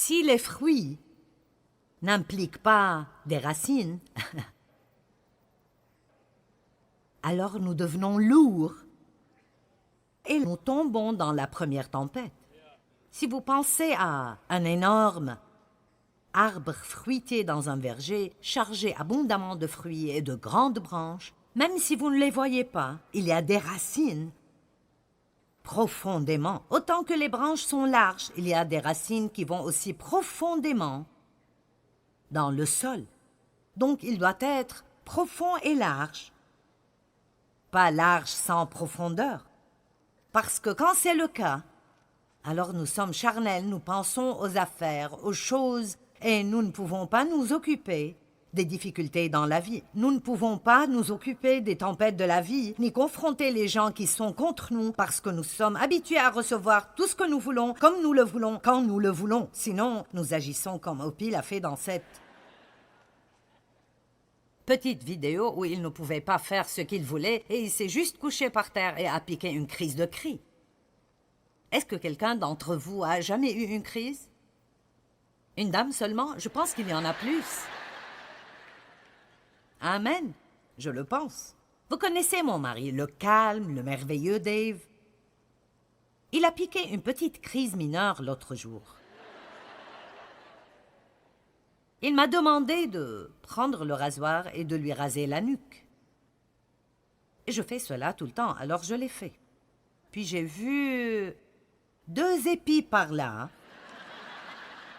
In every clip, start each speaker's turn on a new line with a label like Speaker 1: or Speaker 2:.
Speaker 1: Si les fruits n'impliquent pas des racines, alors nous devenons lourds et nous tombons dans la première tempête. Si vous pensez à un énorme arbre fruitier dans un verger, chargé abondamment de fruits et de grandes branches, même si vous ne les voyez pas, il y a des racines profondément. Autant que les branches sont larges, il y a des racines qui vont aussi profondément dans le sol. Donc il doit être profond et large, pas large sans profondeur. Parce que quand c'est le cas, alors nous sommes charnels, nous pensons aux affaires, aux choses, et nous ne pouvons pas nous occuper des difficultés dans la vie. Nous ne pouvons pas nous occuper des tempêtes de la vie, ni confronter les gens qui sont contre nous, parce que nous sommes habitués à recevoir tout ce que nous voulons, comme nous le voulons, quand nous le voulons. Sinon, nous agissons comme Opie l'a fait dans cette petite vidéo où il ne pouvait pas faire ce qu'il voulait et il s'est juste couché par terre et a piqué une crise de cris. Est-ce que quelqu'un d'entre vous a jamais eu une crise? Une dame seulement? Je pense qu'il y en a plus. Amen, je le pense. Vous connaissez mon mari, le calme, le merveilleux Dave. Il a piqué une petite crise mineure l'autre jour. Il m'a demandé de prendre le rasoir et de lui raser la nuque. Et je fais cela tout le temps, alors je l'ai fait. Puis j'ai vu 2 épis par là,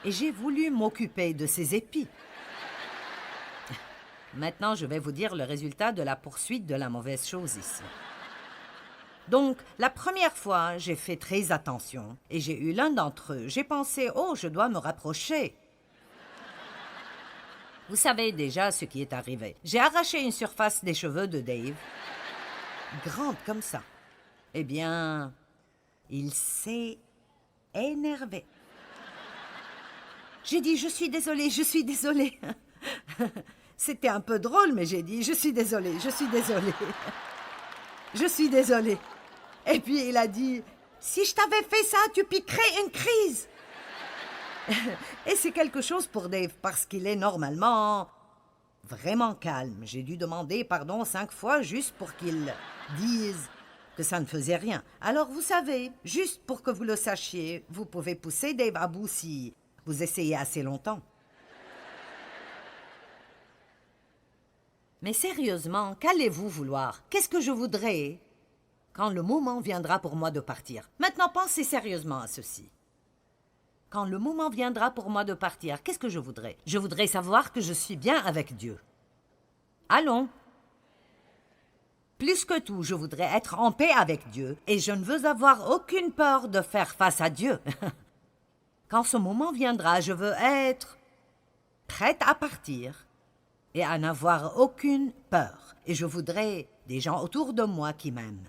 Speaker 1: et j'ai voulu m'occuper de ces épis. Maintenant, je vais vous dire le résultat de la poursuite de la mauvaise chose ici. Donc, la première fois, j'ai fait très attention, et j'ai eu l'un d'entre eux. J'ai pensé, oh, je dois me rapprocher. Vous savez déjà ce qui est arrivé. J'ai arraché une surface des cheveux de Dave, grande comme ça. Eh bien, il s'est énervé. J'ai dit, je suis désolée, je suis désolée. C'était un peu drôle, mais j'ai dit, je suis désolée, je suis désolée. Je suis désolée. Et puis il a dit, si je t'avais fait ça, tu piquerais une crise. Et c'est quelque chose pour Dave, parce qu'il est normalement vraiment calme. J'ai dû demander pardon 5 fois juste pour qu'il dise que ça ne faisait rien. Alors vous savez, juste pour que vous le sachiez, vous pouvez pousser Dave à bout si vous essayez assez longtemps. Mais sérieusement, qu'allez-vous vouloir? Qu'est-ce que je voudrais quand le moment viendra pour moi de partir? Maintenant, pensez sérieusement à ceci. Quand le moment viendra pour moi de partir, qu'est-ce que je voudrais? Je voudrais savoir que je suis bien avec Dieu. Allons. Plus que tout, je voudrais être en paix avec Dieu et je ne veux avoir aucune peur de faire face à Dieu. Quand ce moment viendra, je veux être prête à partir et à n'avoir aucune peur. Et je voudrais des gens autour de moi qui m'aiment.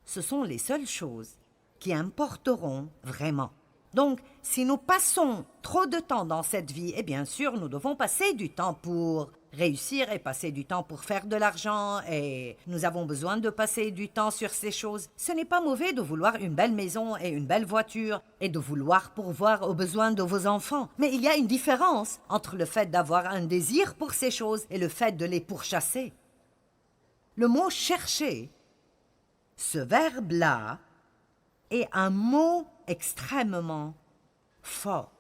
Speaker 1: Ce sont les seules choses qui importeront vraiment. Donc, si nous passons trop de temps dans cette vie, et bien sûr, nous devons passer du temps pour réussir et passer du temps pour faire de l'argent, et nous avons besoin de passer du temps sur ces choses. Ce n'est pas mauvais de vouloir une belle maison et une belle voiture, et de vouloir pourvoir aux besoins de vos enfants. Mais il y a une différence entre le fait d'avoir un désir pour ces choses et le fait de les pourchasser. Le mot « chercher », ce verbe-là, est un mot extrêmement fort.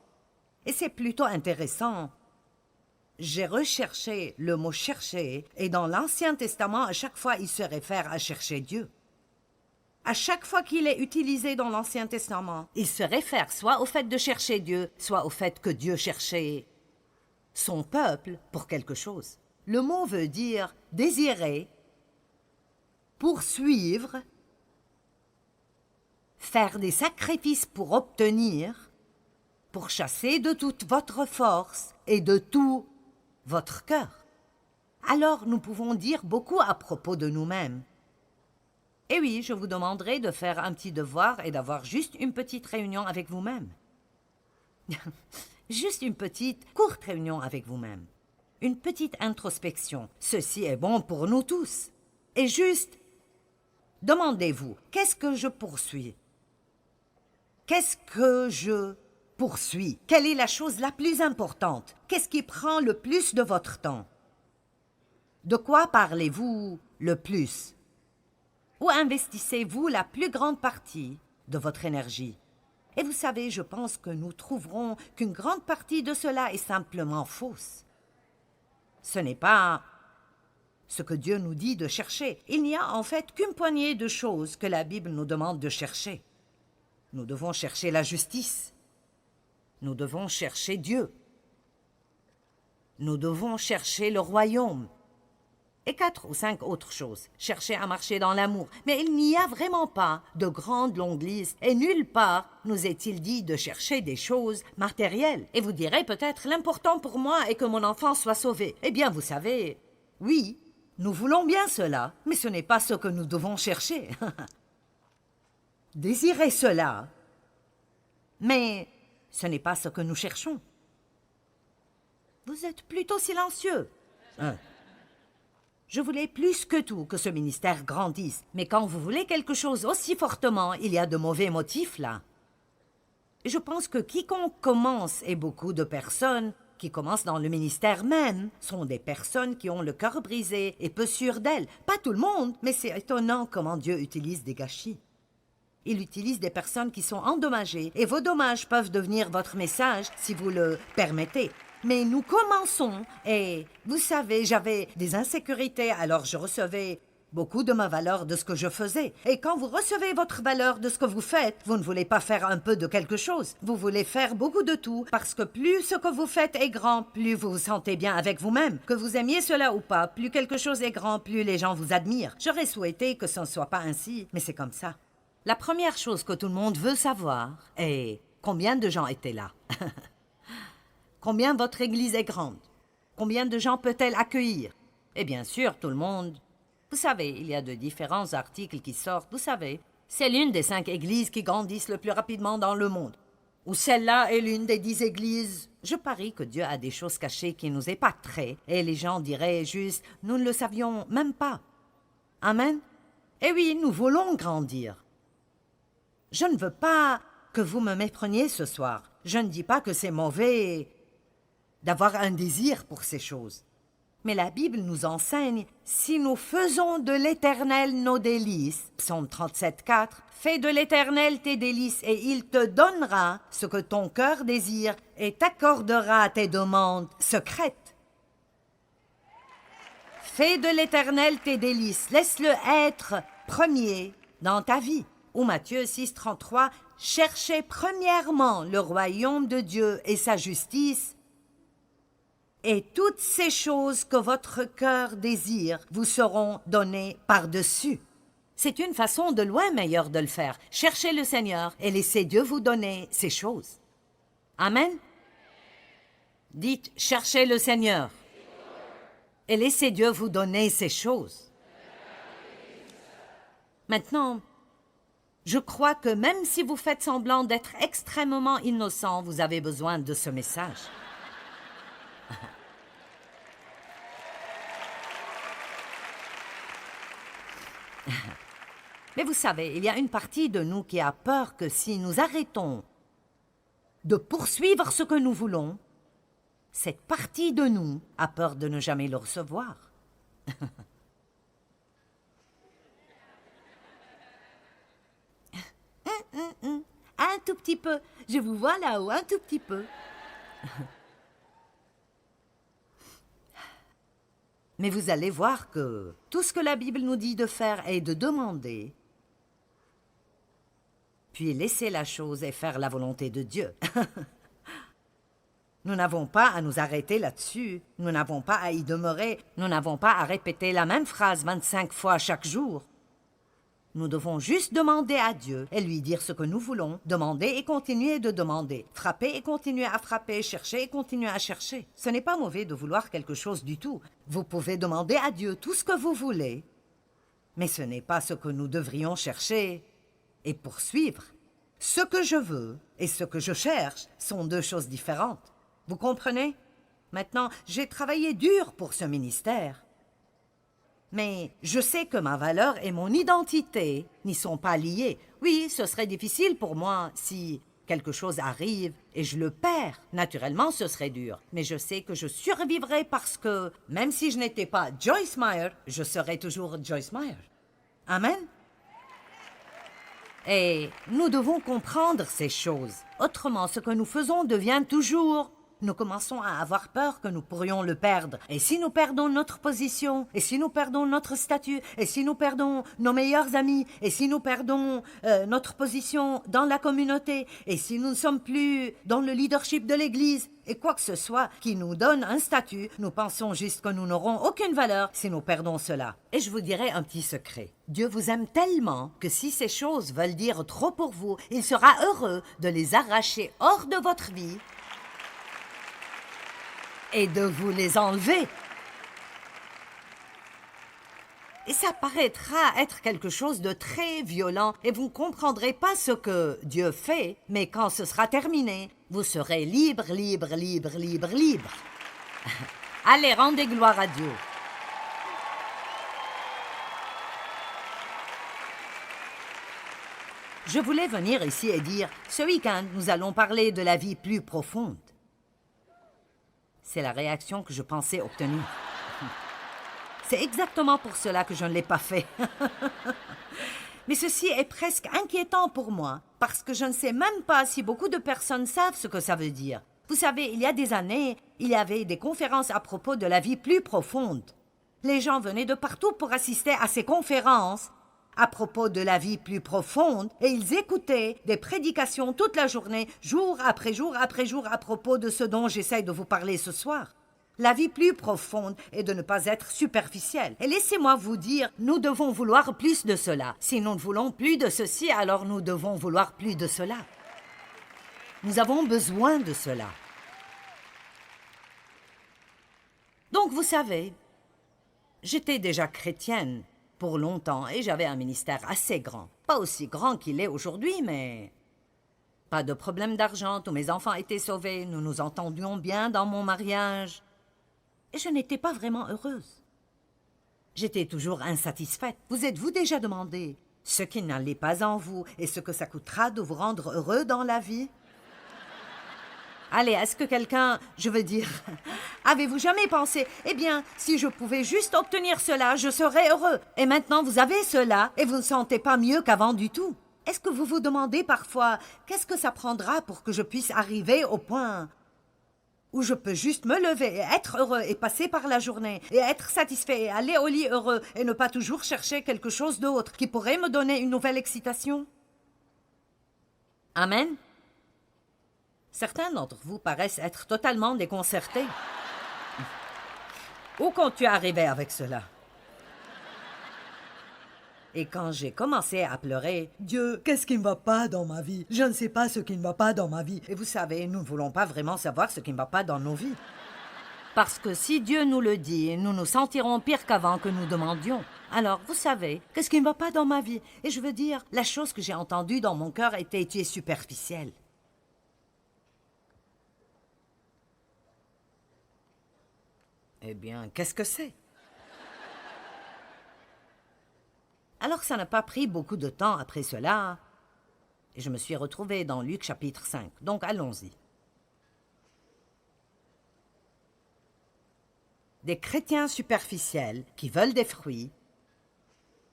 Speaker 1: Et c'est plutôt intéressant. J'ai recherché le mot « chercher » et dans l'Ancien Testament, à chaque fois, il se réfère à chercher Dieu. À chaque fois qu'il est utilisé dans l'Ancien Testament, il se réfère soit au fait de chercher Dieu, soit au fait que Dieu cherchait son peuple pour quelque chose. Le mot veut dire désirer, poursuivre, faire des sacrifices pour obtenir, pour chasser de toute votre force et de tout votre cœur. Alors nous pouvons dire beaucoup à propos de nous-mêmes. Et oui, je vous demanderai de faire un petit devoir et d'avoir juste une petite réunion avec vous-même. Juste une petite, courte réunion avec vous-même. Une petite introspection. Ceci est bon pour nous tous. Et juste, demandez-vous, qu'est-ce que je poursuis? Qu'est-ce que je poursuit? Quelle est la chose la plus importante? Qu'est-ce qui prend le plus de votre temps? De quoi parlez-vous le plus? Où investissez-vous la plus grande partie de votre énergie? Et vous savez, je pense que nous trouverons qu'une grande partie de cela est simplement fausse. Ce n'est pas ce que Dieu nous dit de chercher. Il n'y a en fait qu'une poignée de choses que la Bible nous demande de chercher. Nous devons chercher la justice. Nous devons chercher Dieu. Nous devons chercher le royaume. Et 4 ou 5 autres choses. Chercher à marcher dans l'amour. Mais il n'y a vraiment pas de grande longue liste. Et nulle part nous est-il dit de chercher des choses matérielles. Et vous direz peut-être, l'important pour moi est que mon enfant soit sauvé. Eh bien, vous savez, oui, nous voulons bien cela, mais ce n'est pas ce que nous devons chercher. Désirer cela, mais ce n'est pas ce que nous cherchons. Vous êtes plutôt silencieux. Je voulais plus que tout que ce ministère grandisse, mais quand vous voulez quelque chose aussi fortement, il y a de mauvais motifs là. Et je pense que quiconque commence, et beaucoup de personnes qui commencent dans le ministère même, sont des personnes qui ont le cœur brisé et peu sûres d'elles. Pas tout le monde, mais c'est étonnant comment Dieu utilise des gâchis. Il utilise des personnes qui sont endommagées, et vos dommages peuvent devenir votre message si vous le permettez. Mais nous commençons, et vous savez, j'avais des insécurités, alors je recevais beaucoup de ma valeur de ce que je faisais. Et quand vous recevez votre valeur de ce que vous faites, vous ne voulez pas faire un peu de quelque chose. Vous voulez faire beaucoup de tout, parce que plus ce que vous faites est grand, plus vous vous sentez bien avec vous-même. Que vous aimiez cela ou pas, plus quelque chose est grand, plus les gens vous admirent. J'aurais souhaité que ce ne soit pas ainsi, mais c'est comme ça. La première chose que tout le monde veut savoir est combien de gens étaient là. Combien votre église est grande? Combien de gens peut-elle accueillir? Et bien sûr, tout le monde. Vous savez, il y a de différents articles qui sortent, vous savez. C'est l'une des 5 églises qui grandissent le plus rapidement dans le monde. Ou celle-là est l'une des 10 églises. Je parie que Dieu a des choses cachées qui nous épateraient. Et les gens diraient juste, nous ne le savions même pas. Amen? Eh oui, nous voulons grandir. Je ne veux pas que vous me mépreniez ce soir. Je ne dis pas que c'est mauvais d'avoir un désir pour ces choses. Mais la Bible nous enseigne, si nous faisons de l'Éternel nos délices, Psaume 37,4, fais de l'Éternel tes délices et il te donnera ce que ton cœur désire et t'accordera tes demandes secrètes. Fais de l'Éternel tes délices, laisse-le être premier dans ta vie. Ou Matthieu 6,33, cherchez premièrement le royaume de Dieu et sa justice, et toutes ces choses que votre cœur désire vous seront données par-dessus. C'est une façon de loin meilleure de le faire. Cherchez le Seigneur et laissez Dieu vous donner ces choses. Amen. Dites, cherchez le Seigneur et laissez Dieu vous donner ces choses. Maintenant, je crois que même si vous faites semblant d'être extrêmement innocent, vous avez besoin de ce message. Mais vous savez, il y a une partie de nous qui a peur que si nous arrêtons de poursuivre ce que nous voulons, cette partie de nous a peur de ne jamais le recevoir. Un tout petit peu. Je vous vois là-haut, un tout petit peu. Mais vous allez voir que tout ce que la Bible nous dit de faire est de demander, puis laisser la chose et faire la volonté de Dieu. Nous n'avons pas à nous arrêter là-dessus. Nous n'avons pas à y demeurer. Nous n'avons pas à répéter la même phrase 25 fois chaque jour. Nous devons juste demander à Dieu et lui dire ce que nous voulons, demander et continuer de demander, frapper et continuer à frapper, chercher et continuer à chercher. Ce n'est pas mauvais de vouloir quelque chose du tout. Vous pouvez demander à Dieu tout ce que vous voulez, mais ce n'est pas ce que nous devrions chercher et poursuivre. Ce que je veux et ce que je cherche sont 2 choses différentes. Vous comprenez? Maintenant, j'ai travaillé dur pour ce ministère. Mais je sais que ma valeur et mon identité n'y sont pas liées. Oui, ce serait difficile pour moi si quelque chose arrive et je le perds, naturellement ce serait dur. Mais je sais que je survivrai parce que, même si je n'étais pas Joyce Meyer, je serai toujours Joyce Meyer. Amen. Et nous devons comprendre ces choses. Autrement, ce que nous faisons devient toujours... Nous commençons à avoir peur que nous pourrions le perdre. Et si nous perdons notre position, et si nous perdons notre statut, et si nous perdons nos meilleurs amis, et si nous perdons notre position dans la communauté, et si nous ne sommes plus dans le leadership de l'Église, et quoi que ce soit qui nous donne un statut, nous pensons juste que nous n'aurons aucune valeur si nous perdons cela. Et je vous dirai un petit secret. Dieu vous aime tellement que si ces choses veulent dire trop pour vous, il sera heureux de les arracher hors de votre vie et de vous les enlever. Et ça paraîtra être quelque chose de très violent et vous ne comprendrez pas ce que Dieu fait, mais quand ce sera terminé, vous serez libre, libre, libre, libre, libre. Allez, rendez gloire à Dieu. Je voulais venir ici et dire, ce week-end, nous allons parler de la vie plus profonde. C'est la réaction que je pensais obtenir. C'est exactement pour cela que je ne l'ai pas fait. Mais ceci est presque inquiétant pour moi, parce que je ne sais même pas si beaucoup de personnes savent ce que ça veut dire. Vous savez, il y a des années, il y avait des conférences à propos de la vie plus profonde. Les gens venaient de partout pour assister à ces conférences à propos de la vie plus profonde, et ils écoutaient des prédications toute la journée, jour après jour après jour, à propos de ce dont j'essaye de vous parler ce soir. La vie plus profonde est de ne pas être superficielle. Et laissez-moi vous dire, nous devons vouloir plus de cela. Si nous ne voulons plus de ceci, alors nous devons vouloir plus de cela. Nous avons besoin de cela. Donc, vous savez, j'étais déjà chrétienne pour longtemps et j'avais un ministère assez grand. Pas aussi grand qu'il est aujourd'hui, mais... Pas de problème d'argent, tous mes enfants étaient sauvés, nous nous entendions bien dans mon mariage. Et je n'étais pas vraiment heureuse. J'étais toujours insatisfaite. Vous êtes-vous déjà demandé ce qui n'allait pas en vous et ce que ça coûtera de vous rendre heureux dans la vie? Allez, est-ce que quelqu'un, je veux dire, avez-vous jamais pensé, eh bien, si je pouvais juste obtenir cela, je serais heureux. Et maintenant, vous avez cela et vous ne sentez pas mieux qu'avant du tout. Est-ce que vous vous demandez parfois, qu'est-ce que ça prendra pour que je puisse arriver au point où je peux juste me lever et être heureux et passer par la journée et être satisfait et aller au lit heureux et ne pas toujours chercher quelque chose d'autre qui pourrait me donner une nouvelle excitation? Amen. Certains d'entre vous paraissent être totalement déconcertés. Où comptes-tu arriver avec cela? Et quand j'ai commencé à pleurer, « Dieu, qu'est-ce qui ne va pas dans ma vie? Je ne sais pas ce qui ne va pas dans ma vie. » Et vous savez, nous ne voulons pas vraiment savoir ce qui ne va pas dans nos vies. Parce que si Dieu nous le dit, nous nous sentirons pire qu'avant que nous demandions. Alors, vous savez, qu'est-ce qui ne va pas dans ma vie? Et je veux dire, la chose que j'ai entendue dans mon cœur était « Tu es superficielle. » Eh bien, qu'est-ce que c'est? Alors, ça n'a pas pris beaucoup de temps après cela, et je me suis retrouvée dans Luc chapitre 5. Donc, allons-y. Des chrétiens superficiels qui veulent des fruits,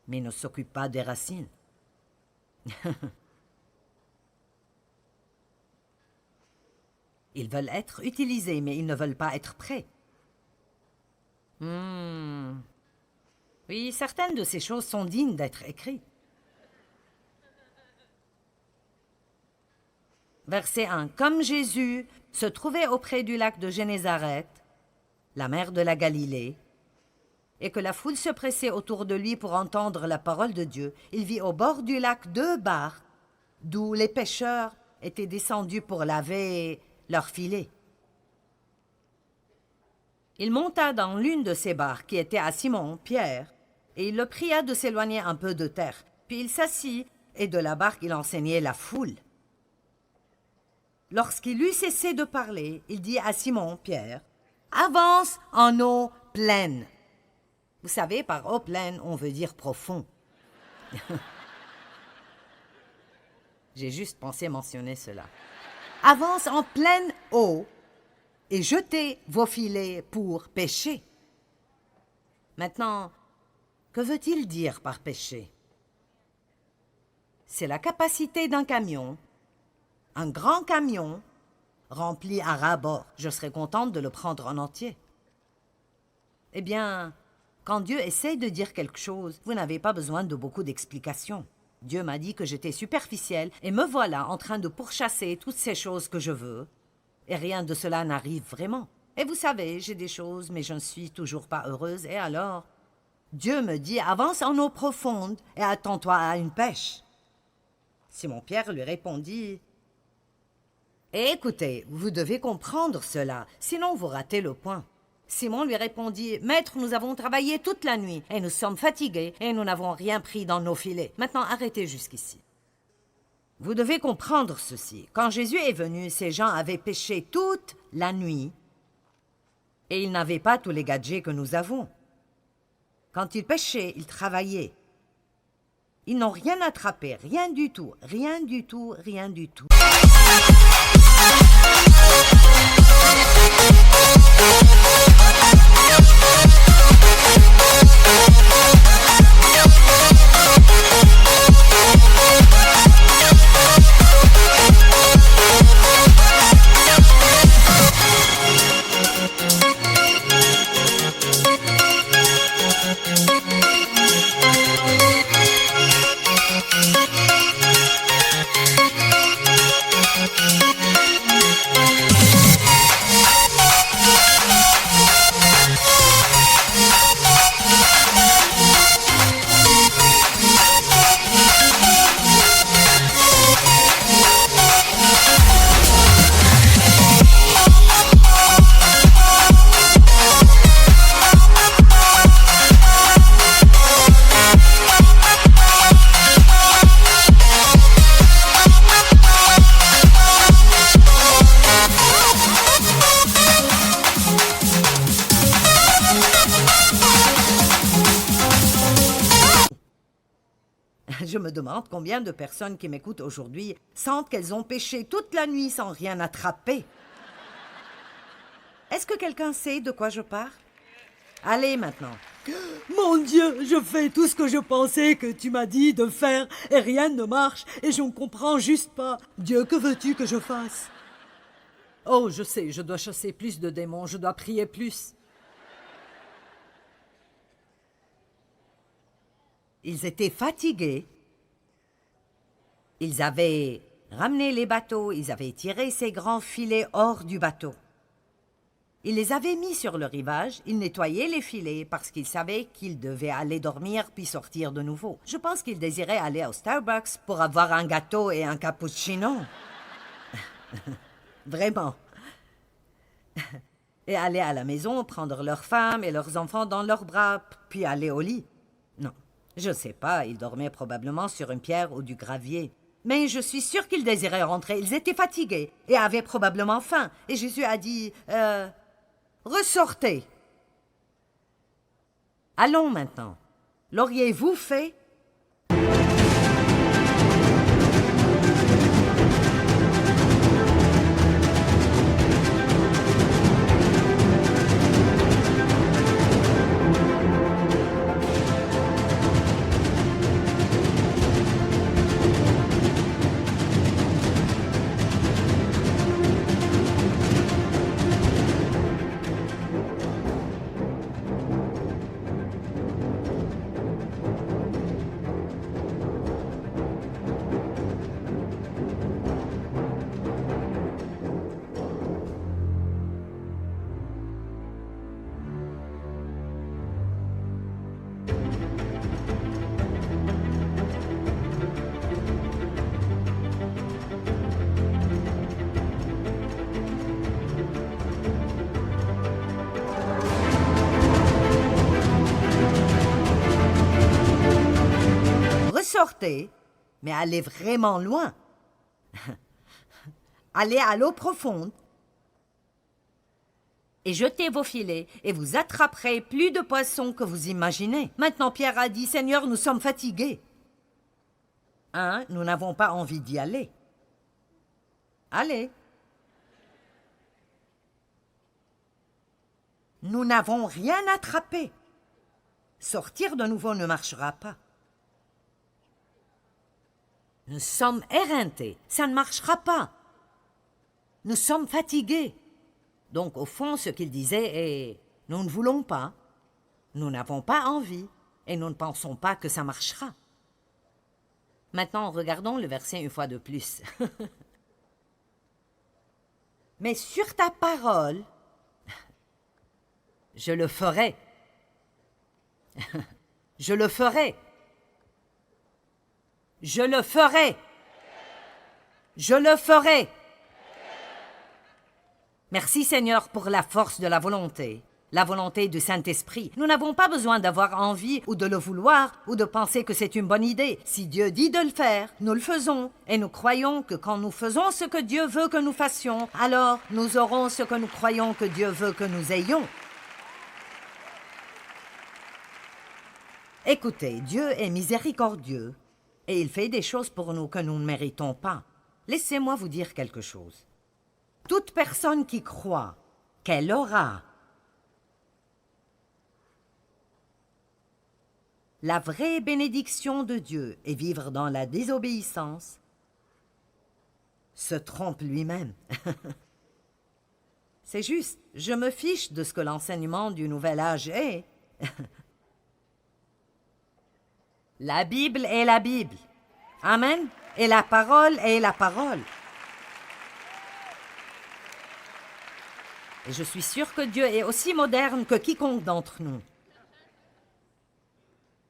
Speaker 1: mais ne s'occupent pas des racines. Ils veulent être utilisés, mais ils ne veulent pas être prêts. Oui, certaines de ces choses sont dignes d'être écrites. Verset 1. Comme Jésus se trouvait auprès du lac de Génézareth, la mer de la Galilée, et que la foule se pressait autour de lui pour entendre la parole de Dieu, il vit au bord du lac 2 barques, d'où les pêcheurs étaient descendus pour laver leurs filets. Il monta dans l'une de ces barques qui était à Simon, Pierre, et il le pria de s'éloigner un peu de terre. Puis il s'assit, et de la barque il enseignait la foule. Lorsqu'il eut cessé de parler, il dit à Simon, Pierre, « Avance en eau pleine. » Vous savez, par eau pleine, on veut dire profond. J'ai juste pensé mentionner cela. Avance en pleine eau et jetez vos filets pour pêcher. Maintenant, que veut-il dire par pêcher? C'est la capacité d'un camion, un grand camion, rempli à ras-bord. Je serais contente de le prendre en entier. Eh bien, quand Dieu essaie de dire quelque chose, vous n'avez pas besoin de beaucoup d'explications. Dieu m'a dit que j'étais superficielle et me voilà en train de pourchasser toutes ces choses que je veux. Et rien de cela n'arrive vraiment. Et vous savez, j'ai des choses, mais je ne suis toujours pas heureuse. Et alors, Dieu me dit, avance en eau profonde et attends-toi à une pêche. Simon-Pierre lui répondit, écoutez, vous devez comprendre cela, sinon vous ratez le point. Simon lui répondit, maître, nous avons travaillé toute la nuit et nous sommes fatigués et nous n'avons rien pris dans nos filets. Maintenant, arrêtez jusqu'ici. Vous devez comprendre ceci. Quand Jésus est venu, ces gens avaient pêché toute la nuit et ils n'avaient pas tous les gadgets que nous avons. Quand ils pêchaient, ils travaillaient. Ils n'ont rien attrapé, rien du tout, rien du tout, rien du tout. Je me demande combien de personnes qui m'écoutent aujourd'hui sentent qu'elles ont pêché toute la nuit sans rien attraper. Est-ce que quelqu'un sait de quoi je parle? Allez maintenant.
Speaker 2: Mon Dieu, je fais tout ce que je pensais que tu m'as dit de faire et rien ne marche et je ne comprends juste pas. Dieu, que veux-tu que je fasse? Oh, je sais, je dois chasser plus de démons, je dois prier plus.
Speaker 1: Ils étaient fatigués. Ils avaient ramené les bateaux, ils avaient tiré ces grands filets hors du bateau. Ils les avaient mis sur le rivage, ils nettoyaient les filets parce qu'ils savaient qu'ils devaient aller dormir puis sortir de nouveau. Je pense qu'ils désiraient aller au Starbucks pour avoir un gâteau et un cappuccino. Vraiment. Et aller à la maison, prendre leurs femmes et leurs enfants dans leurs bras, puis aller au lit. Non, je sais pas, ils dormaient probablement sur une pierre ou du gravier. Mais je suis sûre qu'ils désiraient rentrer. Ils étaient fatigués et avaient probablement faim. Et Jésus a dit, ressortez. Allons maintenant. L'auriez-vous fait? Ressortez, mais allez vraiment loin. Allez à l'eau profonde et jetez vos filets et vous attraperez plus de poissons que vous imaginez. Maintenant, Pierre a dit, Seigneur, nous sommes fatigués. Nous n'avons pas envie d'y aller. Allez. Nous n'avons rien attrapé. Sortir de nouveau ne marchera pas. Nous sommes éreintés. Ça ne marchera pas. Nous sommes fatigués. Donc, au fond, ce qu'il disait est « Nous ne voulons pas. Nous n'avons pas envie. Et nous ne pensons pas que ça marchera. » Maintenant, regardons le verset une fois de plus. « Mais sur ta parole, je le ferai. Je le ferai. Je le ferai. Je le ferai. » Merci Seigneur pour la force de la volonté du Saint-Esprit. Nous n'avons pas besoin d'avoir envie ou de le vouloir ou de penser que c'est une bonne idée. Si Dieu dit de le faire, nous le faisons. Et nous croyons que quand nous faisons ce que Dieu veut que nous fassions, alors nous aurons ce que nous croyons que Dieu veut que nous ayons. Écoutez, Dieu est miséricordieux et il fait des choses pour nous que nous ne méritons pas. Laissez-moi vous dire quelque chose. Toute personne qui croit qu'elle aura la vraie bénédiction de Dieu et vivre dans la désobéissance se trompe lui-même. C'est juste, je me fiche de ce que l'enseignement du nouvel âge est. La Bible est la Bible. Amen. Et la parole est la parole. Et je suis sûre que Dieu est aussi moderne que quiconque d'entre nous.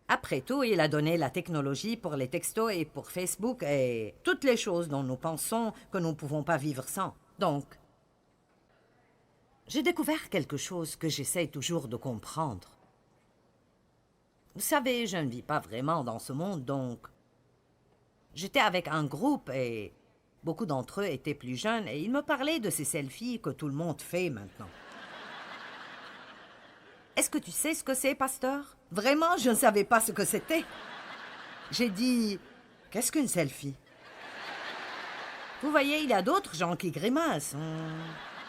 Speaker 1: Après tout, il a donné la technologie pour les textos et pour Facebook et toutes les choses dont nous pensons que nous ne pouvons pas vivre sans. Donc, j'ai découvert quelque chose que j'essaie toujours de comprendre. Vous savez, je ne vis pas vraiment dans ce monde, donc j'étais avec un groupe et beaucoup d'entre eux étaient plus jeunes et ils me parlaient de ces selfies que tout le monde fait maintenant. Est-ce que tu sais ce que c'est, pasteur? Vraiment, je ne savais pas ce que c'était. J'ai dit, qu'est-ce qu'une selfie? Vous voyez, il y a d'autres gens qui grimacent.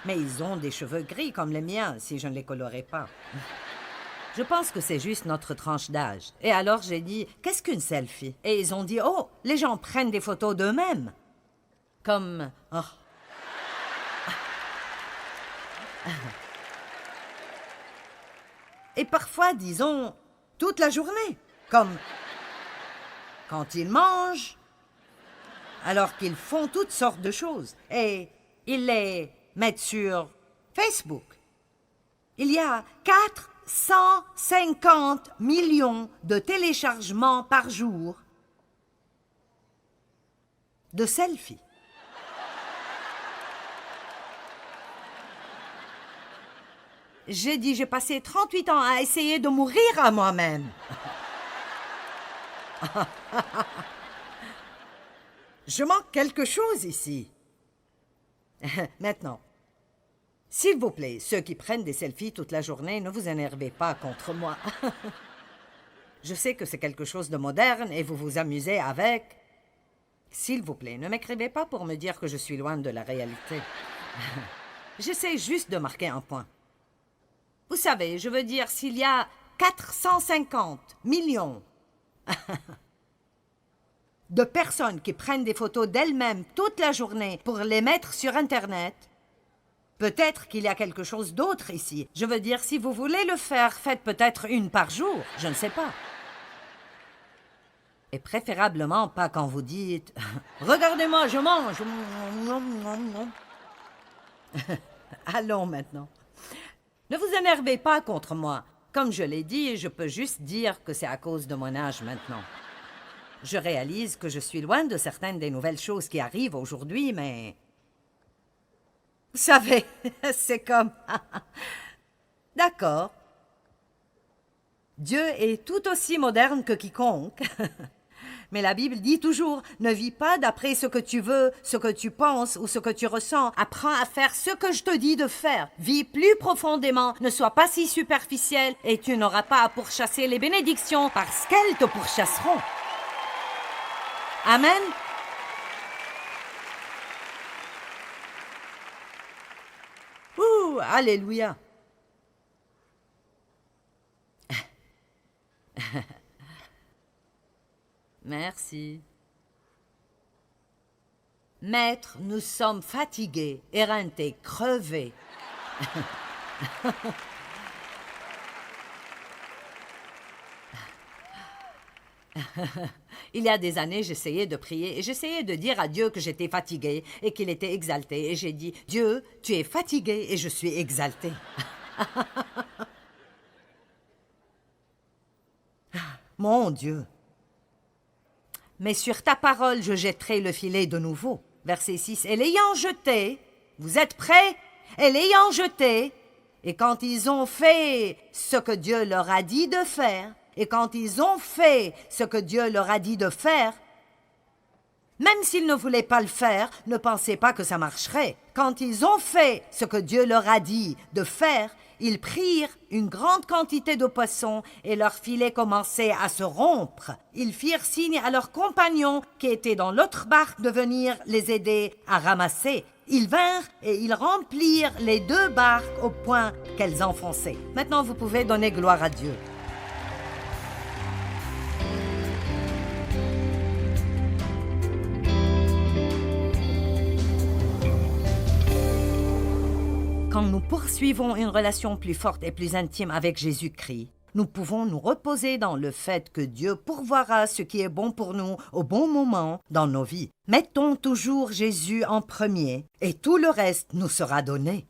Speaker 1: Mais ils ont des cheveux gris comme les miens, si je ne les colorais pas. Je pense que c'est juste notre tranche d'âge. Et alors j'ai dit, qu'est-ce qu'une selfie? Et ils ont dit, oh, les gens prennent des photos d'eux-mêmes. Comme, oh. Et parfois, disons, toute la journée. Comme quand ils mangent, alors qu'ils font toutes sortes de choses. Et ils les mettent sur Facebook. Il y a 450 millions de téléchargements par jour de selfies. J'ai dit, j'ai passé 38 ans à essayer de mourir à moi-même. Je manque quelque chose ici. Maintenant, s'il vous plaît, ceux qui prennent des selfies toute la journée, ne vous énervez pas contre moi. Je sais que c'est quelque chose de moderne et vous vous amusez avec. S'il vous plaît, ne m'écrivez pas pour me dire que je suis loin de la réalité. J'essaie juste de marquer un point. Vous savez, je veux dire, s'il y a 450 millions de personnes qui prennent des photos d'elles-mêmes toute la journée pour les mettre sur Internet, peut-être qu'il y a quelque chose d'autre ici. Je veux dire, si vous voulez le faire, faites peut-être une par jour, je ne sais pas. Et préférablement pas quand vous dites « Regardez-moi, je mange !» Allons maintenant. Ne vous énervez pas contre moi. Comme je l'ai dit, je peux juste dire que c'est à cause de mon âge maintenant. Je réalise que je suis loin de certaines des nouvelles choses qui arrivent aujourd'hui, mais... Vous savez, c'est comme... D'accord. Dieu est tout aussi moderne que quiconque. Mais la Bible dit toujours, ne vis pas d'après ce que tu veux, ce que tu penses ou ce que tu ressens. Apprends à faire ce que je te dis de faire. Vis plus profondément, ne sois pas si superficiel et tu n'auras pas à pourchasser les bénédictions parce qu'elles te pourchasseront. Amen. Alléluia. Merci. Maître, nous sommes fatigués, éreintés, crevés. Il y a des années, j'essayais de prier et j'essayais de dire à Dieu que j'étais fatiguée et qu'il était exalté. Et j'ai dit, Dieu, tu es fatigué et je suis exalté. Mon Dieu. Mais sur ta parole, je jetterai le filet de nouveau. Verset 6. Et l'ayant jeté, vous êtes prêts? Et l'ayant jeté, et quand ils ont fait ce que Dieu leur a dit de faire, et quand ils ont fait ce que Dieu leur a dit de faire, même s'ils ne voulaient pas le faire, ne pensez pas que ça marcherait. Quand ils ont fait ce que Dieu leur a dit de faire, ils prirent une grande quantité de poissons et leur filet commençait à se rompre. Ils firent signe à leurs compagnons qui étaient dans l'autre barque de venir les aider à ramasser. Ils vinrent et ils remplirent les 2 barques au point qu'elles enfonçaient. Maintenant, vous pouvez donner gloire à Dieu. Quand nous poursuivons une relation plus forte et plus intime avec Jésus-Christ, nous pouvons nous reposer dans le fait que Dieu pourvoira ce qui est bon pour nous au bon moment dans nos vies. Mettons toujours Jésus en premier et tout le reste nous sera donné.